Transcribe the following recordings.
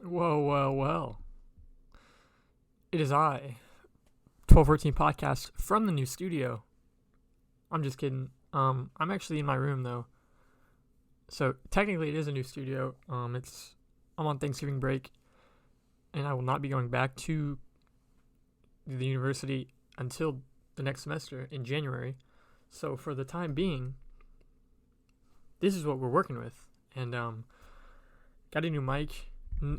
Well. It is I, 14podcast from the new studio. I'm just kidding. I'm actually in my room though. So technically it is a new studio. I'm on Thanksgiving break and I will not be going back to the university until the next semester in January. So for the time being, this is what we're working with. And got a new mic.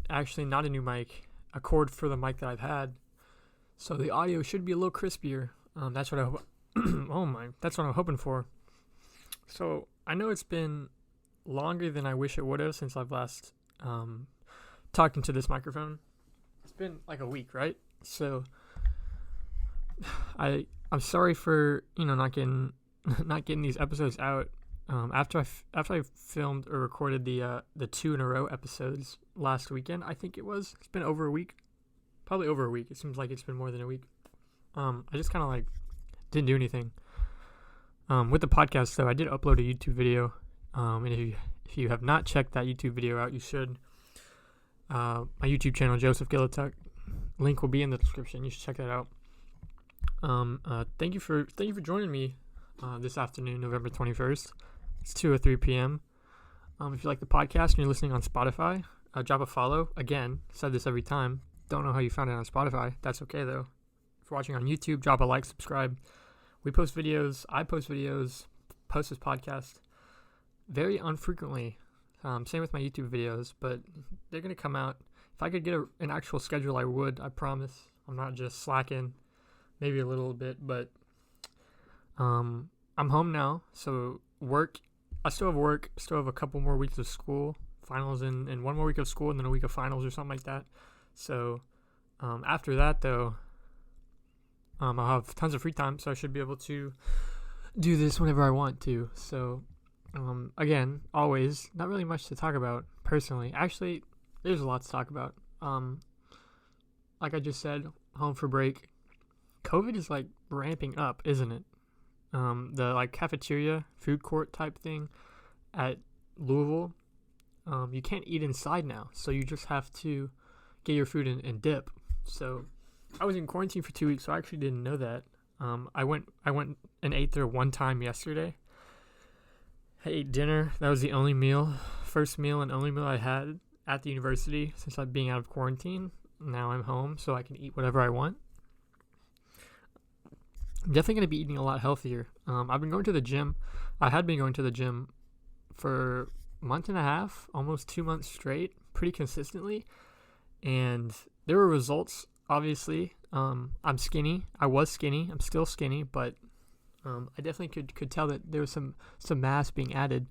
Actually, not a new mic. A cord for the mic that I've had. So the audio should be a little crispier. That's what I hope. That's what I'm hoping for. So I know it's been longer than I wish it would have since I've last talked into this microphone. It's been like a week, right? So I'm sorry for not getting these episodes out. After I filmed or recorded the 2 in a row episodes last weekend, I think it was. It's been over a week. Probably over a week. It seems like it's been more than a week. I just kind of didn't do anything. With the podcast though, I did upload a YouTube video. And if you have not checked that YouTube video out, you should. My YouTube channel, Joseph Gilatuck. Link will be in the description. You should check that out. Thank you for joining me this afternoon, November 21st. It's 2 or 3 p.m. If you like the podcast and you're listening on Spotify, drop a follow. Again, said this every time. Don't know how you found it on Spotify. That's okay, though. If you're watching on YouTube, drop a like, subscribe. We post videos. I post videos. Post this podcast very unfrequently. Same with my YouTube videos, but they're going to come out. If I could get an actual schedule, I would. I promise. I'm not just slacking. Maybe a little bit, but I'm home now. So work. I still have work. Still have a couple more weeks of school. Finals and one more week of school and then a week of finals or something like that. So after that, though, I'll have tons of free time, so I should be able to do this whenever I want to. So, again, always, not really much to talk about, personally. Actually, there's a lot to talk about. Like I just said, home for break. COVID is, ramping up, isn't it? The, cafeteria, food court type thing at Louisville, you can't eat inside now, so you just have to get your food and dip. So I was in quarantine for 2 weeks, so I actually didn't know that. I went and ate there one time yesterday. I ate dinner. That was the only meal, first meal and only meal I had at the university since I'm being out of quarantine. Now I'm home, so I can eat whatever I want. I'm definitely going to be eating a lot healthier. I've been going to the gym. I had been going to the gym for a month and a half, almost 2 months straight, pretty consistently. And there were results, obviously. I'm skinny. I was skinny. I'm still skinny, but I definitely could tell that there was some mass being added.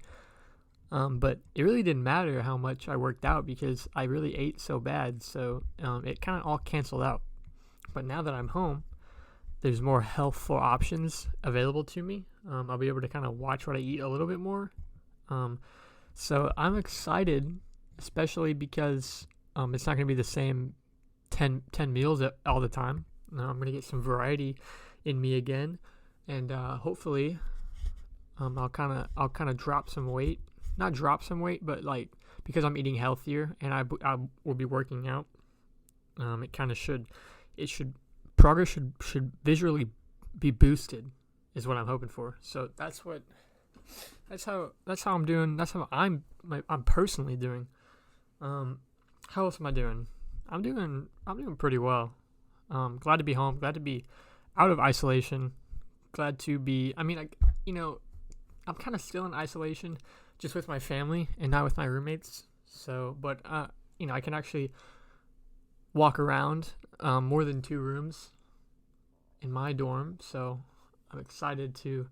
But it really didn't matter how much I worked out because I really ate so bad. So it kind of all canceled out. But now that I'm home, there's more healthful options available to me. I'll be able to kind of watch what I eat a little bit more. So I'm excited, especially because it's not going to be the same 10 meals all the time. I'm going to get some variety in me again, and hopefully, I'll kind of drop some weight. Not drop some weight, but because I'm eating healthier and I will be working out. Progress should visually be boosted, is what I'm hoping for. So that's how I'm doing. That's how I'm personally doing. How else am I doing? I'm doing pretty well. Glad to be home. Glad to be out of isolation. Glad to be. I'm kind of still in isolation, just with my family and not with my roommates. So, but I can actually walk around more than 2 rooms in my dorm. So I'm excited to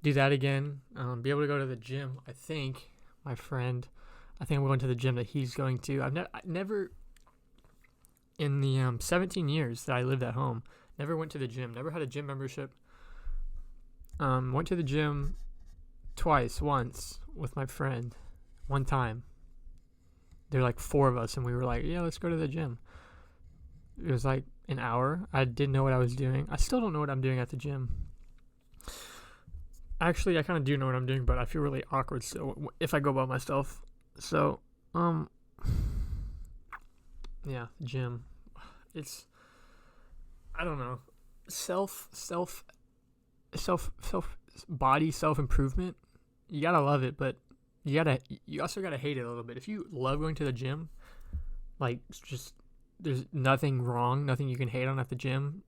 do that again. Be able to go to the gym. I think I'm going to the gym that he's going to. I've never, in the 17 years that I lived at home, never went to the gym. Never had a gym membership. Went to the gym once with my friend, one time. There were 4 of us, and we were like, yeah, let's go to the gym. It was an hour. I didn't know what I was doing. I still don't know what I'm doing at the gym. Actually, I kind of do know what I'm doing, but I feel really awkward still if I go by myself. So, Yeah, gym. It's, I don't know, self body self improvement. You gotta love it, but you also gotta hate it a little bit. If you love going to the gym, like, just there's nothing wrong, nothing you can hate on at the gym.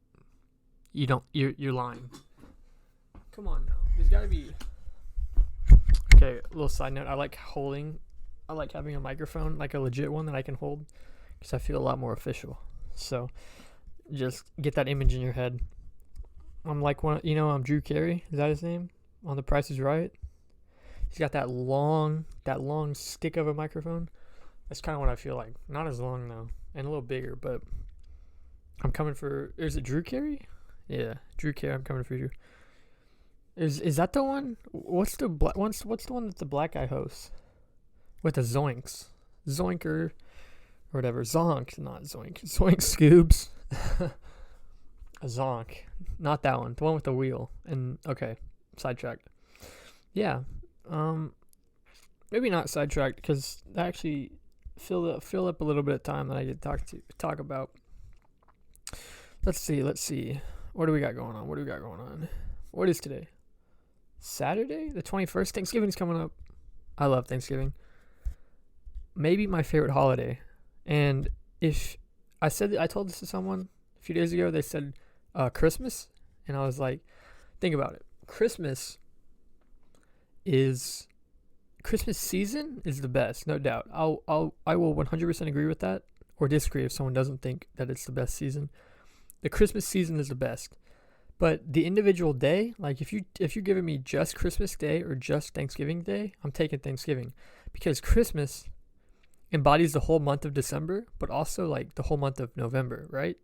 You're lying. Come on now. There's gotta be. Okay, a little side note. I like having a microphone, like a legit one that I can hold, because I feel a lot more official. So just get that image in your head. I'm like I'm Drew Carey. Is that his name? On The Price is Right. He's got that long stick of a microphone. That's kind of what I feel like. Not as long though, and a little bigger. But I'm coming for. Is it Drew Carey? Yeah, Drew Carey. I'm coming for you. Is that the one? What's the one that the black guy hosts with the Zoinks, Zoinker, or whatever? Zonk, not Zoink. Zoink Scoobs. A Zonk, not that one. The one with the wheel. And okay, sidetracked. Yeah, maybe not sidetracked because that actually filled up a little bit of time that I could talk about. Let's see. What do we got going on? What is today? Saturday, the 21st. Thanksgiving's coming up. I love Thanksgiving. Maybe my favorite holiday. And if I told this to someone a few days ago, they said Christmas, and I was like, think about it. Christmas season is the best, no doubt. I will 100% agree with that, or disagree if someone doesn't think that it's the best season. The Christmas season is the best. But the individual day, like if you're giving me just Christmas Day or just Thanksgiving Day, I'm taking Thanksgiving, because Christmas embodies the whole month of December, but also like the whole month of November, right?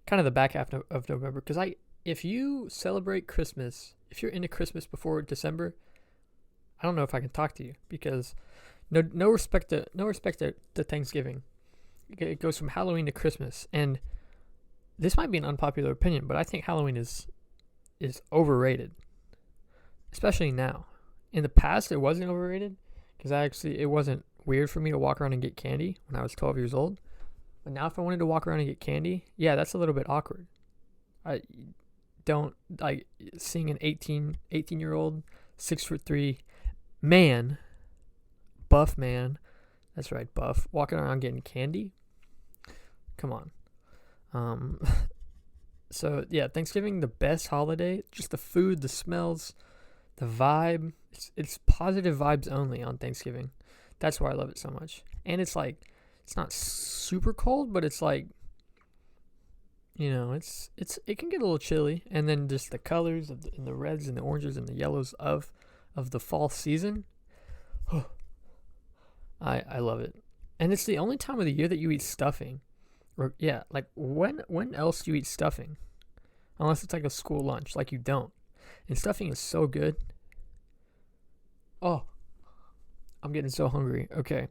Kind of the back half of November. Because if you celebrate Christmas, if you're into Christmas before December, I don't know if I can talk to you, because no respect to Thanksgiving. It goes from Halloween to Christmas, and this might be an unpopular opinion, but I think Halloween is overrated, especially now. In the past, it wasn't overrated, because it wasn't weird for me to walk around and get candy when I was 12 years old. But now if I wanted to walk around and get candy, yeah, that's a little bit awkward. I don't like seeing an 18-year-old, 6'3" man, buff man, that's right, buff, walking around getting candy. Come on. So yeah, Thanksgiving, the best holiday. Just the food, the smells, the vibe. It's positive vibes only on Thanksgiving. That's why I love it so much. And it's like, it's not super cold, but it's like, it can get a little chilly. And then just the colors and the reds and the oranges and the yellows of the fall season. I love it. And it's the only time of the year that you eat stuffing. Or yeah, like when else do you eat stuffing? Unless it's like a school lunch, like you don't. And stuffing is so good. Oh, I'm getting so hungry. Okay.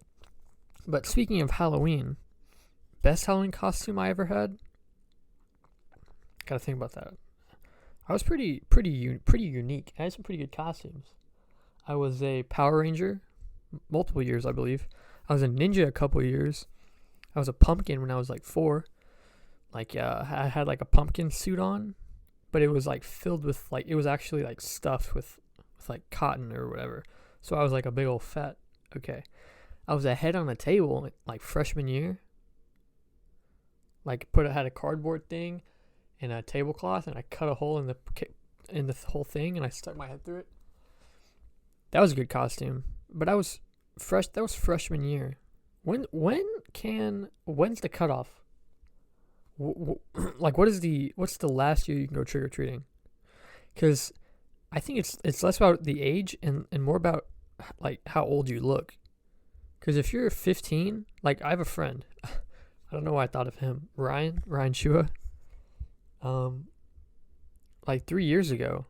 But speaking of Halloween, best Halloween costume I ever had? Gotta think about that. I was pretty unique. I had some pretty good costumes. I was a Power Ranger, multiple years, I believe. I was a ninja a couple years. I was a pumpkin when I was like 4. Like, I had like a pumpkin suit on, but it was like filled with like, it was actually like stuffed with like cotton or whatever. So I was like a big old fat. Okay. I was a head on a table like freshman year. Like had a cardboard thing and a tablecloth, and I cut a hole in the whole thing, and I stuck my head through it. That was a good costume. But that was freshman year. When's the cutoff? Like, what's the last year you can go trick or treating? Because I think it's less about the age and more about like how old you look. Because if you're 15, like I have a friend, I don't know why I thought of him, Ryan Shua. Like 3 years ago,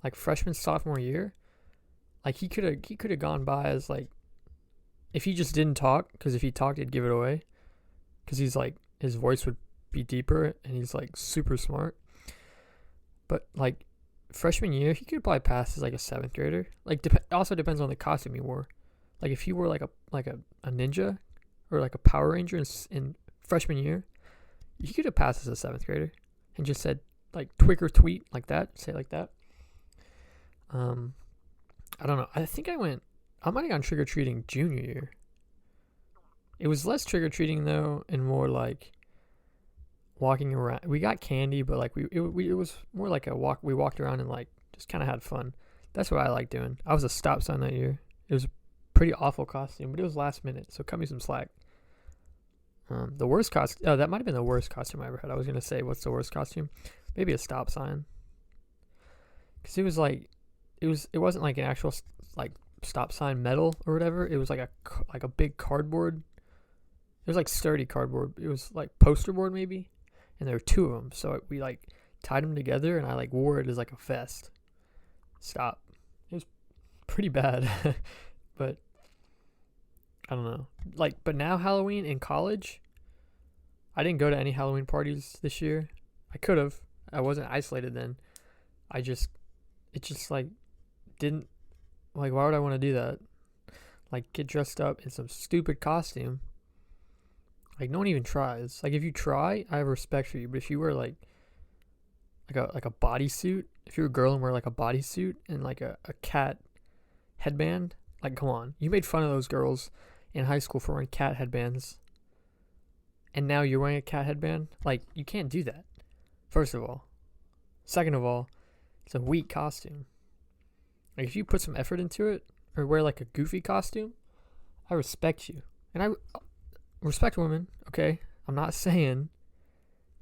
like freshman sophomore year, like he could have gone by as like, if he just didn't talk, because if he talked, he'd give it away. Because he's like, his voice would be deeper, and he's like super smart. But like freshman year, he could probably pass as like a 7th grader. Like also depends on the costume he wore. Like if he wore like a ninja or like a Power Ranger in freshman year, you could have passed as a 7th grader and just said like twig or tweet like that, say it like that. I don't know. I think I might have gone trick or treating junior year. It was less trick or treating though, and more like walking around. We got candy, but like it was more like a walk. We walked around and like just kind of had fun. That's what I like doing. I was a stop sign that year. It was a pretty awful costume, but it was last minute, so cut me some slack. The worst costume. Oh, that might have been the worst costume I ever had. I was gonna say, what's the worst costume? Maybe a stop sign. Cause it was like, it wasn't like an actual like stop sign metal or whatever. It was like a big cardboard. It was like sturdy cardboard. It was like poster board maybe, and there were 2 of them. So we like tied them together, and I like wore it as like a vest. Stop. It was pretty bad, but I don't know. Like, but now Halloween in college, I didn't go to any Halloween parties this year. I could have. I wasn't isolated then. It just like didn't, like, why would I want to do that? Like, get dressed up in some stupid costume. Like, no one even tries. Like, if you try, I have respect for you. But if you wear like a bodysuit, if you're a girl and wear like a bodysuit and like a cat headband, like, come on. You made fun of those girls in high school for wearing cat headbands, and now you're wearing a cat headband. Like, you can't do that, first of all. Second of all, it's a weak costume. Like, if you put some effort into it, or wear like a goofy costume, I respect you. And I respect women, okay? I'm not saying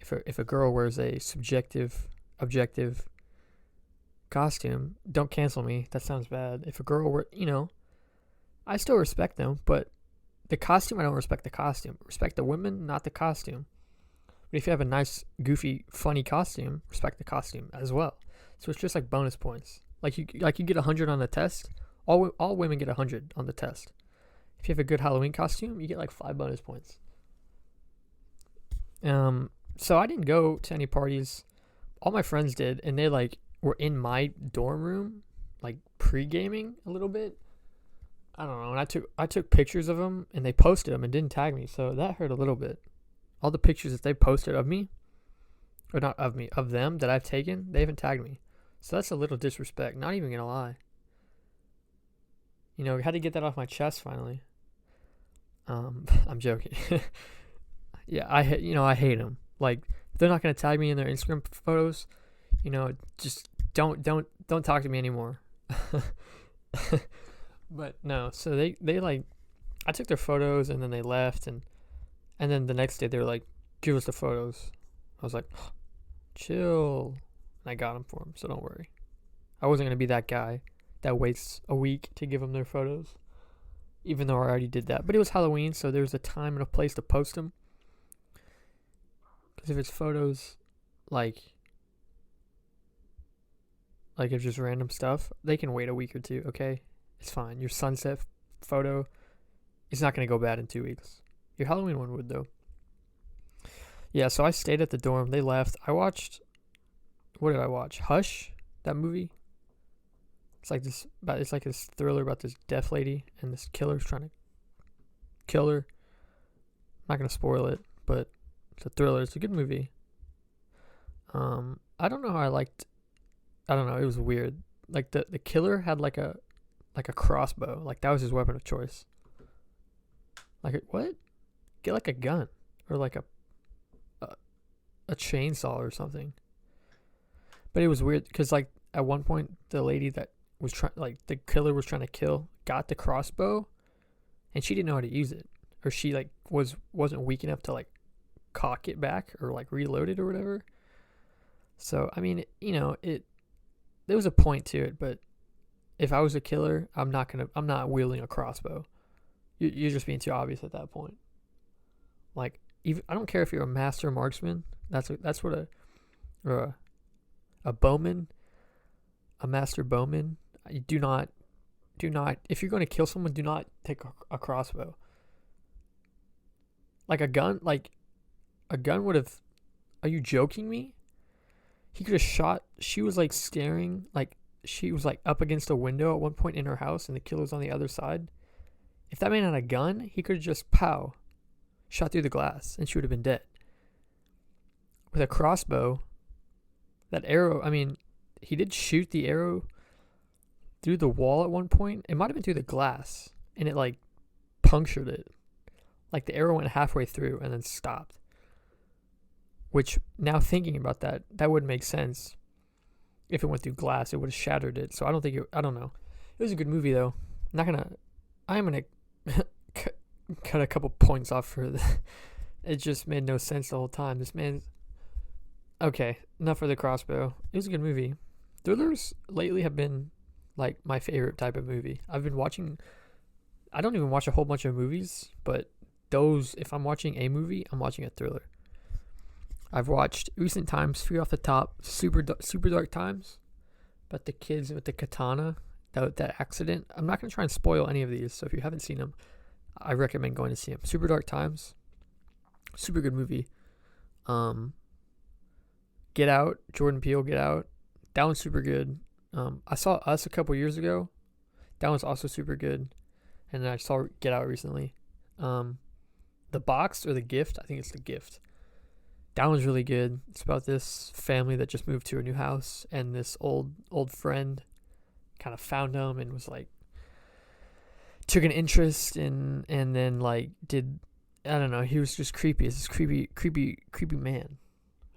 if a girl wears a objective costume, don't cancel me. That sounds bad. If a girl I still respect them, but the costume, I don't respect the costume. Respect the women, not the costume. But if you have a nice, goofy, funny costume, respect the costume as well. So it's just like bonus points. Like you get 100 on the test. All women get 100 on the test. If you have a good Halloween costume, you get like 5 bonus points. So I didn't go to any parties. All my friends did, and they like were in my dorm room, like pre-gaming a little bit. I don't know. And I took pictures of them, and they posted them and didn't tag me, so that hurt a little bit. All the pictures that they posted of me, or not of me, of them that I've taken, they haven't tagged me. So that's a little disrespect. Not even gonna lie. I had to get that off my chest finally. I'm joking. Yeah, I hate them. Like, if they're not gonna tag me in their Instagram photos, just don't talk to me anymore. But no, so they like, I took their photos and then they left, and then the next day they were like, give us the photos. I was like, chill. And I got them for them, so don't worry. I wasn't going to be that guy that waits a week to give them their photos, even though I already did that. But it was Halloween, so there was a time and a place to post them. Because if it's photos, like if just random stuff, they can wait a week or 2, okay? It's fine. Your sunset photo is not going to go bad in 2 weeks. Your Halloween one would, though. Yeah, so I stayed at the dorm. They left. What did I watch? Hush? That movie? It's like this thriller about this deaf lady and this killer's trying to kill her. I'm not going to spoil it, but it's a thriller. It's a good movie. I don't know how I don't know. It was weird. Like, the killer had like a crossbow. Like, that was his weapon of choice. Like, what? Get like a gun or like a chainsaw or something. But it was weird because, like, at one point the lady that was the killer was trying to kill got the crossbow, and she didn't know how to use it, or she like wasn't weak enough to like cock it back or like reload it or whatever. So I mean, there was a point to it, but if I was a killer, I'm not wielding a crossbow. You're just being too obvious at that point. Like, even I don't care if you're a master marksman. That's what a bowman, a master bowman. You do not. If you're going to kill someone, do not take a crossbow. Like a gun would have. Are you joking me? He could have shot. She was like staring, like she was like up against a window at one point in her house, and the killer's on the other side. If that man had a gun, he could have just pow. shot through the glass, and she would have been dead. With a crossbow, that arrow, I mean, he did shoot the arrow through the wall at one point. It might have been through the glass, and it like punctured it. Like the arrow went halfway through and then stopped. Which, now thinking about that, that would make sense. If it went through glass, it would have shattered it. So I don't know. It was a good movie though. I am gonna cut a couple points off for the. It just made no sense the whole time. This man's. Okay, enough for the crossbow. It was a good movie. Thrillers lately have been like my favorite type of movie. I've been watching. I don't even watch a whole bunch of movies, but those, if I'm watching a movie, I'm watching a thriller. I've watched Recent Times, Free Off the Top, Super Dark Times, about the kids with the katana, that accident. I'm not going to try and spoil any of these, so if you haven't seen them, I recommend going to see them. Super Dark Times, super good movie. Get Out, Jordan Peele, Get Out. That one's super good. I saw Us a couple years ago. That one's also super good. And then I saw Get Out recently. The Box or The Gift, I think it's The Gift. That one's really good. It's about this family that just moved to a new house, and this old friend kind of found them and was like, took an interest in, and then like did, I don't know, he was just creepy. It's this creepy man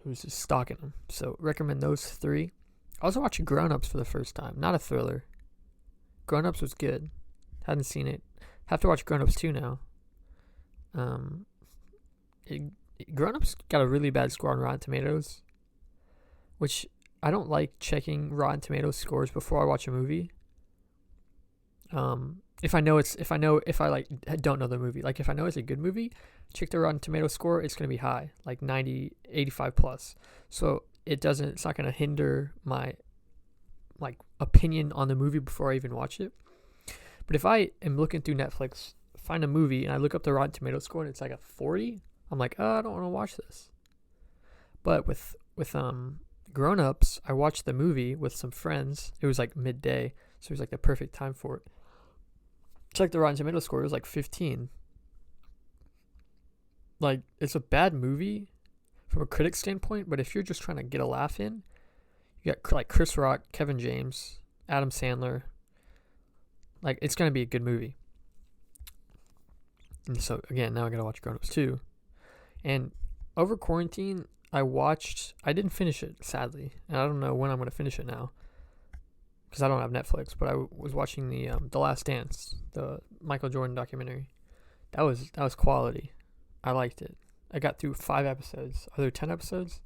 who's just stalking him. So recommend those 3. I also watched Grown Ups for the first time. Not a thriller. Grown Ups was good. Hadn't seen it. Have to watch Grown Ups 2 now. Grown Ups got a really bad score on Rotten Tomatoes, which I don't like checking Rotten Tomatoes scores before I watch a movie. If I don't know the movie, like if I know it's a good movie, check the Rotten Tomatoes score, it's going to be high, like 90, 85 plus. So it's not going to hinder my like opinion on the movie before I even watch it. But if I am looking through Netflix, find a movie and I look up the Rotten Tomatoes score and it's like a 40, I'm like, oh, I don't want to watch this. But with Grown Ups, I watched the movie with some friends. It was like midday, so it was like the perfect time for it. Check the Rotten Tomatoes score. It was like 15. Like, it's a bad movie from a critic standpoint, but if you're just trying to get a laugh in, you got like Chris Rock, Kevin James, Adam Sandler. Like, it's gonna be a good movie. And so again, now I gotta watch Grown Ups 2. And over quarantine, I didn't finish it, sadly. And I don't know when I'm going to finish it now, because I don't have Netflix, but I was watching The Last Dance, the Michael Jordan documentary. That was quality. I liked it. I got through 5 episodes. Are there 10 episodes?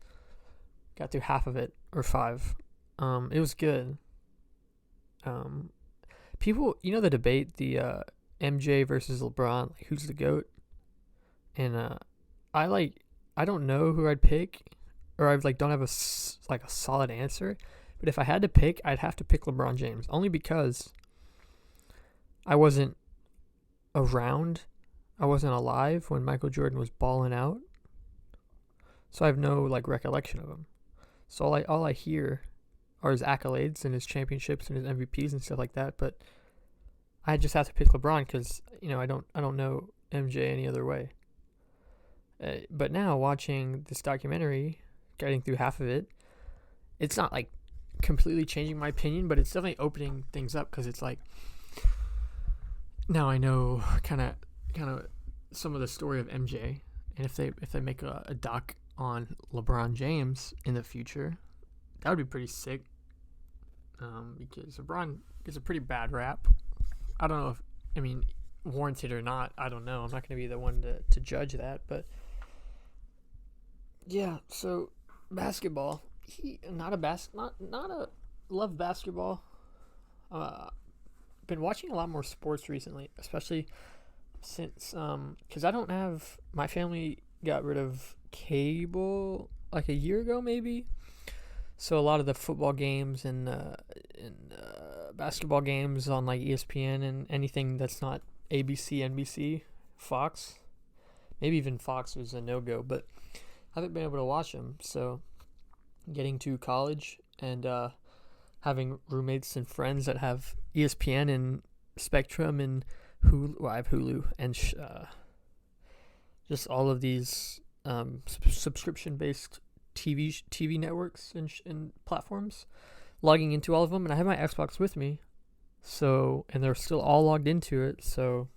Got through half of it, or 5. It was good. People, the debate, the MJ versus LeBron, like who's the GOAT? And I don't know who I'd pick, or I don't have a solid answer. But if I had to pick, I'd have to pick LeBron James, only because I wasn't around. I wasn't alive when Michael Jordan was balling out, so I have no recollection of him. So all I hear are his accolades and his championships and his MVPs and stuff like that. But I just have to pick LeBron because I don't know MJ any other way. But now watching this documentary, getting through half of it, it's not completely changing my opinion, but it's definitely opening things up, because it's now I know kind of some of the story of MJ, and if they make a doc on LeBron James in the future, that would be pretty sick. Because LeBron gets a pretty bad rap. I don't know if warranted or not. I don't know. I'm not going to be the one to judge that, but yeah. So basketball. Love basketball. Been watching a lot more sports recently, especially since because I don't have, my family got rid of cable a year ago maybe. So a lot of the football games and basketball games on ESPN and anything that's not ABC, NBC, Fox, maybe even Fox was a no-go, but I haven't been able to watch them. So getting to college and having roommates and friends that have ESPN and Spectrum and Hulu, well, I have Hulu and just all of these subscription-based TV networks and platforms, logging into all of them, and I have my Xbox with me, so, and they're still all logged into it, so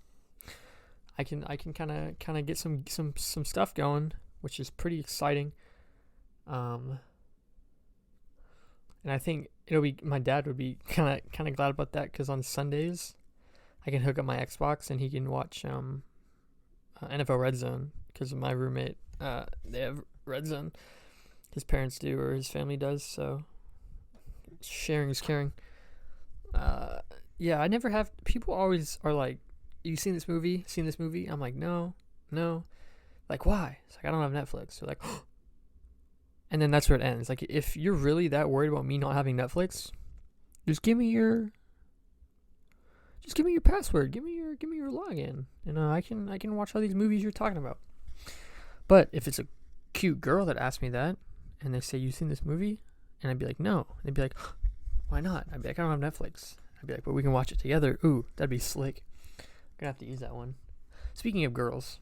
I can kind of get some stuff going, which is pretty exciting. And I think my dad would be kind of glad about that, because on Sundays I can hook up my Xbox and he can watch NFL Red Zone, because my roommate, they have Red Zone. His parents do, or his family does, so sharing is caring. Yeah, I never have. People always are like, "You seen this movie? I'm like, no. Like, why? It's like, I don't have Netflix. They're like, oh. And then that's where it ends. Like, if you're really that worried about me not having Netflix, just give me your password. Give me your login, and I can watch all these movies you're talking about. But if it's a cute girl that asks me that, and they say, "You seen this movie?" and I'd be like, "No," and they'd be like, "Why not?" I'd be like, "I don't have Netflix." I'd be like, "But we can watch it together." Ooh, that'd be slick. I'm gonna have to use that one. Speaking of girls,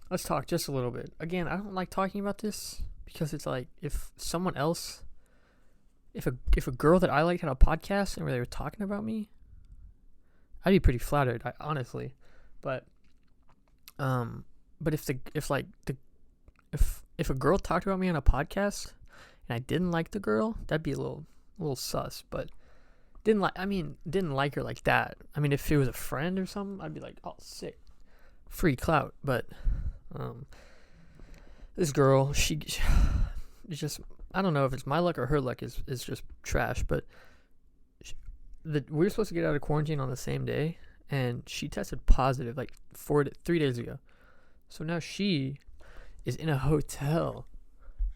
let's talk just a little bit. Again, I don't like talking about this because it's like, if someone else, if a girl that I liked had a podcast and where they were talking about me, I'd be pretty flattered, honestly. But if a girl talked about me on a podcast and I didn't like the girl, that'd be a little sus. But didn't like her like that. I mean, if it was a friend or something, I'd be like, "Oh, sick, free clout." But this girl, she just, I don't know if it's my luck or her luck is just trash. But we were supposed to get out of quarantine on the same day, and she tested positive like 3 days ago. So now she is in a hotel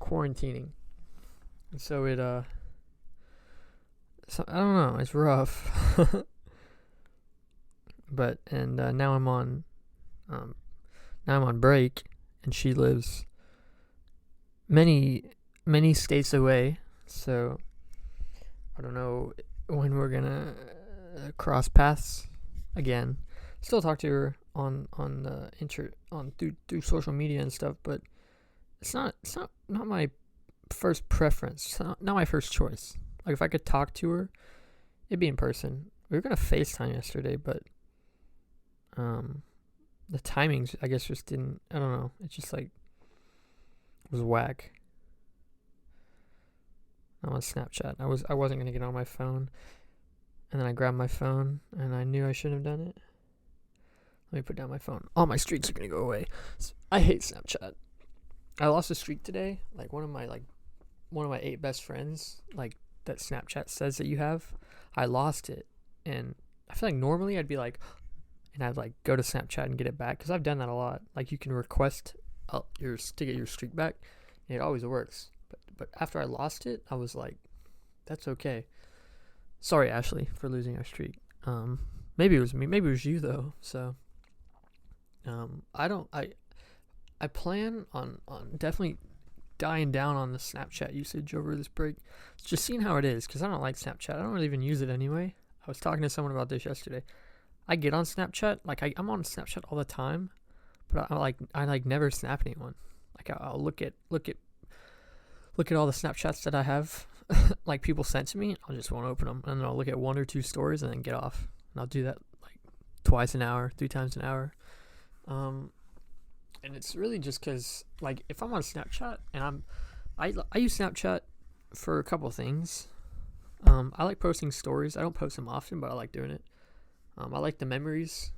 quarantining, and so I don't know, it's rough. But now I'm on break, and she lives many states away, so I don't know when we're gonna cross paths again. Still talk to her on through social media and stuff, but it's not my first preference. It's not my first choice. Like, if I could talk to her, it'd be in person. We were gonna FaceTime yesterday, but the timings, I guess, just didn't. I don't know. It just like was whack. I'm on Snapchat. I wasn't gonna get on my phone, and then I grabbed my phone, and I knew I shouldn't have done it. Let me put down my phone. All my streaks are gonna go away. I hate Snapchat. I lost a streak today. Like, one of my 8 best friends, like, that Snapchat says that you have, I lost it. And I feel like normally I'd be like, and I'd like go to Snapchat and get it back, because I've done that a lot. Like, you can request to get your streak back, and it always works. But after I lost it, I was like, that's okay. Sorry, Ashley, for losing our streak. Maybe it was me. Maybe it was you, though. So I plan on definitely dying down on the Snapchat usage over this break. Just seeing how it is, because I don't like Snapchat. I don't really even use it anyway. I was talking to someone about this yesterday. I get on Snapchat, like, I'm on Snapchat all the time, but I never snap anyone. Like, I'll look at all the Snapchats that I have, like, people sent to me. I just won't open them, and then I'll look at 1 or 2 stories and then get off. And I'll do that like twice an hour, 3 times an hour. And it's really just because, like, if I'm on Snapchat and I use Snapchat for a couple things. I like posting stories. I don't post them often, but I like doing it. I like the memories,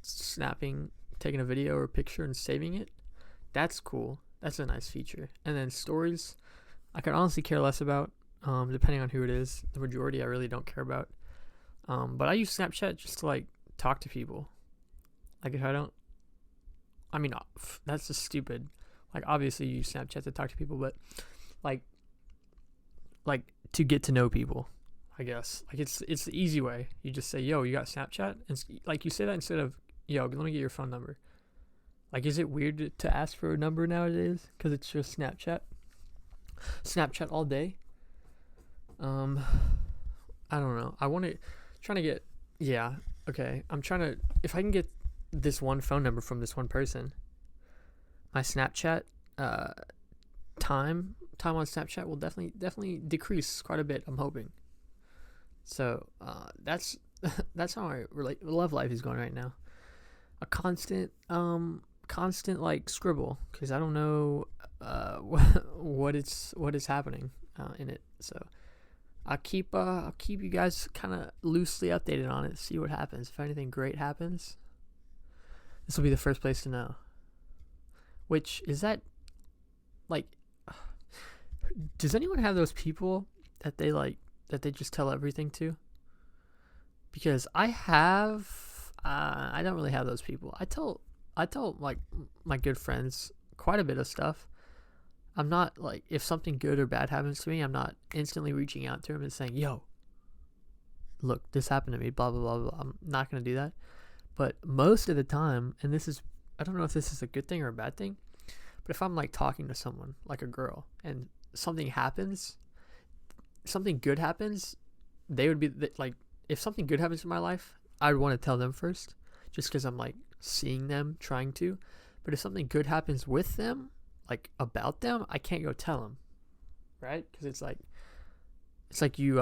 snapping, taking a video or a picture and saving it. That's cool. That's a nice feature. And then stories, I could honestly care less about, depending on who it is. The majority I really don't care about. But I use Snapchat just to, like, talk to people. Like, if I don't, I mean, that's just stupid. Like, obviously you use Snapchat to talk to people, but like to get to know people, I guess. Like, it's the easy way. You just say, "Yo, you got Snapchat?" And like, you say that instead of, "Yo, let me get your phone number." Like, is it weird to ask for a number nowadays? Because it's just Snapchat. Snapchat all day. I don't know. Okay. I'm trying to, if I can get this one phone number from this one person, my Snapchat time on Snapchat will definitely decrease quite a bit, I'm hoping. So that's how my love life is going right now. A constant like scribble, because I don't know what is happening in it. So I'll keep you guys kind of loosely updated on it. See what happens. If anything great happens, this will be the first place to know. Which is that, like, does anyone have those people that they just tell everything to? Because I don't really have those people. I tell like my good friends quite a bit of stuff. I'm not like, if something good or bad happens to me, I'm not instantly reaching out to them and saying, yo, look, this happened to me, blah, blah, blah, blah. I'm not going to do that. But most of the time, and I don't know if this is a good thing or a bad thing, but if I'm like talking to someone, like a girl, and something good happens, they would be like, if something good happens in my life, I'd want to tell them first, just because I'm like seeing them trying to. But if something good happens with them, like about them, I can't go tell them, right? Because it's like you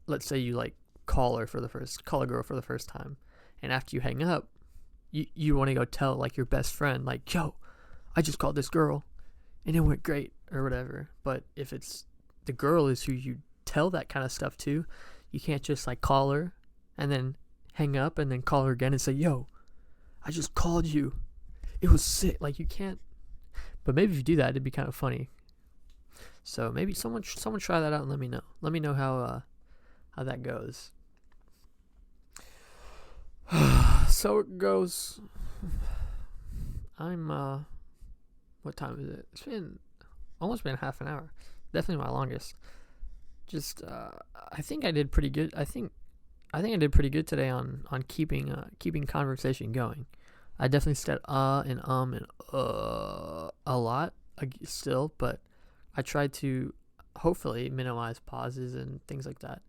let's say you like call a girl for the first time, and after you hang up, you want to go tell like your best friend, like, yo, I just called this girl and it went great, or whatever. But if it's the girl is who you tell that kind of stuff to, you can't just like call her and then hang up and then call her again and say, yo, I just called you, it was sick. Like, you can't. But maybe if you do that, it'd be kind of funny. So maybe someone try that out and let me know. Let me know how that goes. So it goes. I'm what time is it? It's been almost half an hour. Definitely my longest. Just I think I did pretty good. I think I did pretty good today on keeping conversation going. I definitely said and a lot still, but I tried to hopefully minimize pauses and things like that.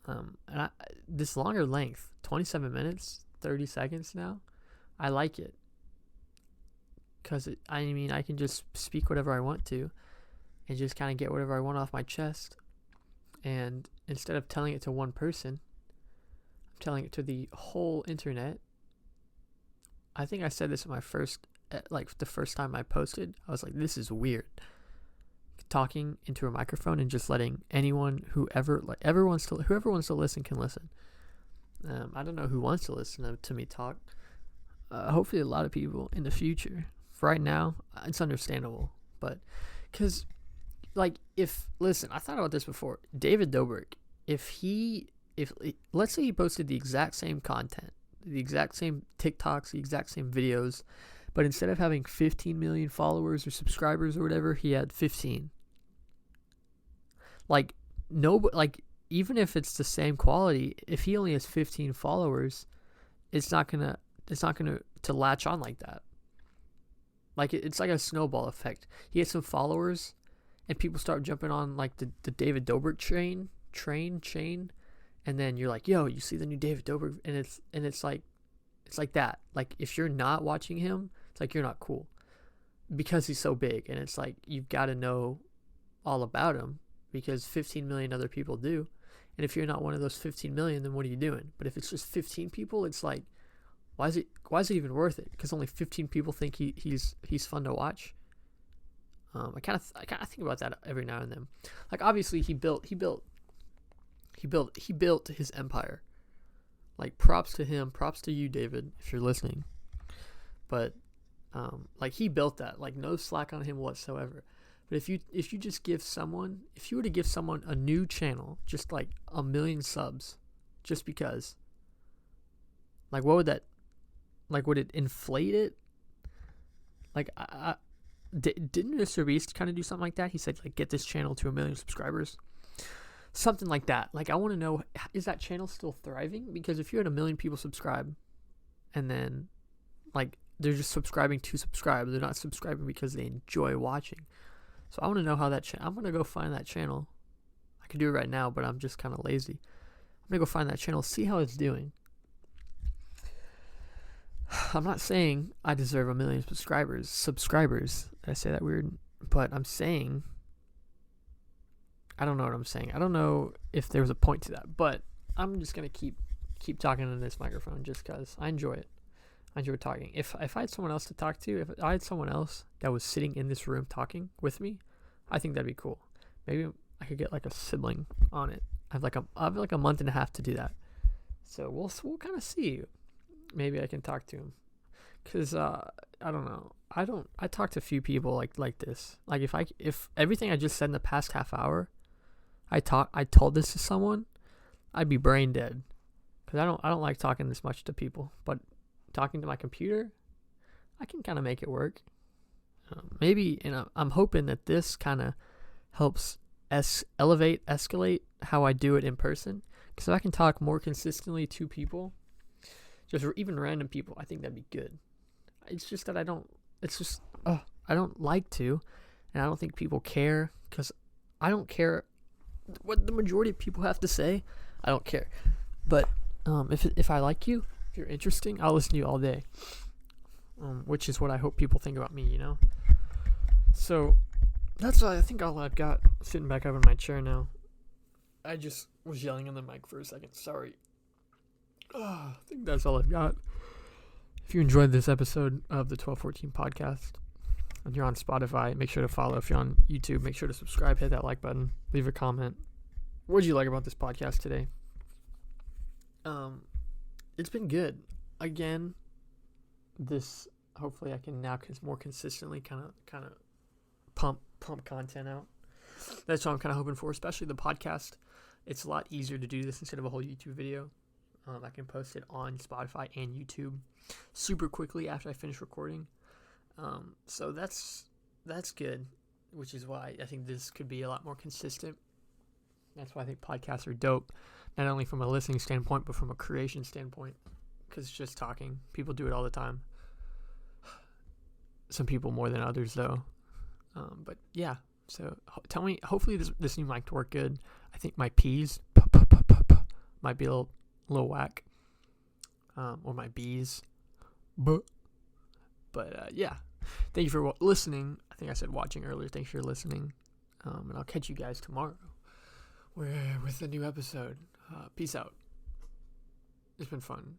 And this longer length, 27 minutes, 30 seconds now, I like it. Because, I can just speak whatever I want to and just kind of get whatever I want off my chest. And instead of telling it to one person, I'm telling it to the whole internet. I think I said this in my the first time I posted. I was like, this is weird. Talking into a microphone and just letting anyone, whoever wants to listen can listen. I don't know who wants to listen to me talk. Hopefully a lot of people in the future. For right now, it's understandable. But, because, listen, I thought about this before. David Dobrik, if let's say he posted the exact same content, the exact same TikToks, the exact same videos, but instead of having 15 million followers or subscribers or whatever, he had 15. Even if it's the same quality, if he only has 15 followers, it's not gonna to latch on like that. It's like a snowball effect. He has some followers, and people start jumping on like the David Dobrik chain, and then you're like, yo, you see the new David Dobrik, and it's like that. Like, if you're not watching him, it's like you're not cool because he's so big, and it's like you've got to know all about him because 15 million other people do. And if you're not one of those 15 million, then what are you doing? But if it's just 15 people, it's like, why is it even worth it? Because only 15 people think he's fun to watch. I kind of think about that every now and then. Like, obviously he built his empire. Like, props to him, props to you, David, if you're listening. But he built that. Like, no slack on him whatsoever. But if you were to give someone a new channel, just like 1 million subs, just because, like, what would that, like, would it inflate it? Like, didn't Mr. Beast kind of do something like that? He said, like, get this channel to 1 million subscribers. Something like that. Like, I want to know, is that channel still thriving? Because if you had 1 million people subscribe, and then, like, they're just subscribing to subscribe, they're not subscribing because they enjoy watching. So I want to know how I'm going to go find that channel. I can do it right now, but I'm just kind of lazy. I'm going to go find that channel, see how it's doing. I'm not saying I deserve 1 million subscribers. Did I say that weird? But I'm saying, I don't know what I'm saying. I don't know if there was a point to that, but I'm just gonna keep talking in this microphone just because I enjoy it. I enjoy talking. If I had someone else to talk to, if I had someone else that was sitting in this room talking with me, I think that'd be cool. Maybe I could get like a sibling on it. I have like a month and a half to do that. So we'll kind of see. Maybe I can talk to him. Cause I don't know. I talked to a few people like this. Like if everything I just said in the past half hour, I told this to someone, I'd be brain dead. Cause I don't like talking this much to people. But talking to my computer, I can kind of make it work. Maybe, and I'm hoping that this kind of helps escalate how I do it in person. Because if I can talk more consistently to people, just even random people, I think that'd be good. It's just that I don't like to, and I don't think people care, because I don't care what the majority of people have to say. I don't care. But if I like you, if you're interesting, I'll listen to you all day. Which is what I hope people think about me, you know? So that's I think all I've got. Sitting back up in my chair now. I just was yelling in the mic for a second. Sorry. I think that's all I've got. If you enjoyed this episode of the 1214 podcast and you're on Spotify, make sure to follow. If you're on YouTube, make sure to subscribe, hit that like button, leave a comment. What did you like about this podcast today? It's been good. Again, this hopefully I can now more consistently kind of pump content out. That's what I'm kind of hoping for, especially the podcast. It's a lot easier to do this instead of a whole YouTube video. I can post it on Spotify and YouTube super quickly after I finish recording. So that's good, which is why I think this could be a lot more consistent. That's why I think podcasts are dope, not only from a listening standpoint, but from a creation standpoint, because it's just talking. People do it all the time. Some people more than others, though. But yeah, so tell me, hopefully this new mic to work good. I think my P's might be a little whack, or my B's, but yeah, thank you for listening. I think I said watching earlier. Thanks for listening, and I'll catch you guys tomorrow with a new episode. Peace out. It's been fun.